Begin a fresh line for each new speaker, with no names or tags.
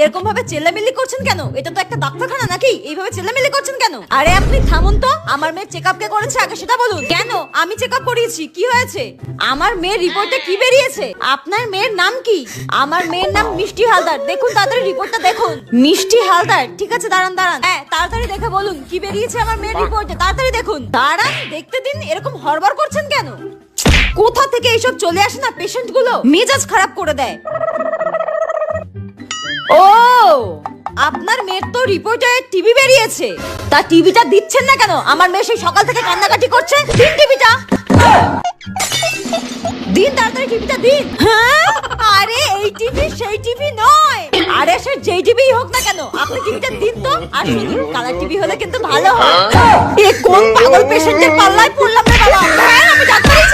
এরকম ভাবে চেল্লামিল্লি করছেন কেন? এটা তো একটা ডাক্তারখানা নাকি? এইভাবে চেল্লামিল্লি করছেন কেন? আরে আপনি থামুন তো। আমার মেয়ে চেকআপ কে করেছে আগে সেটা বলুন। কেন? আমি চেকআপ করিয়েছি, কি হয়েছে? আমার মেয়ের রিপোর্টে কি বেরিয়েছে? আপনার মেয়ের নাম কি? আমার মেয়ের নাম মিষ্টি হালদার। দেখুন তাড়াতাড়ি রিপোর্টটা দেখুন। মিষ্টি হালদার, ঠিক আছে দাঁড়ান। হ্যাঁ তাড়াতাড়ি দেখে বলুন কি বেরিয়েছে আমার মেয়ের রিপোর্টে। তাড়াতাড়ি দেখুন। দাঁড়ান, দেখতে দিন। এরকম হড়বড় করছেন কেন? কোথা থেকে এইসব চলে আসে না পেশেন্ট গুলো, মেজাজ খারাপ করে দেয়। ও, আপনার মেয়ের তো রিপোর্টে টিবি বেরিয়েছে। তা টিভিটা দিচ্ছেন না কেন? আমার মেয়ে সেই সকাল থেকে কান্নাকাটি করছে। দিন টিভিটা, দিন তাড়াতাড়ি টিভিটা দিন। হ্যাঁ, আরে এই টিভি সেই টিভি নয়। আরে সে যেই টিভি হোক না কেন, আপনি টিভিটা দিন তো। আর শুনুন, কালার টিভি হলে কিন্তু ভালো হয়। এ কোন পাগল পেশেন্টের পাল্লায় পড়লাম রে বাবা। হ্যাঁ, আমি ডাক্তারই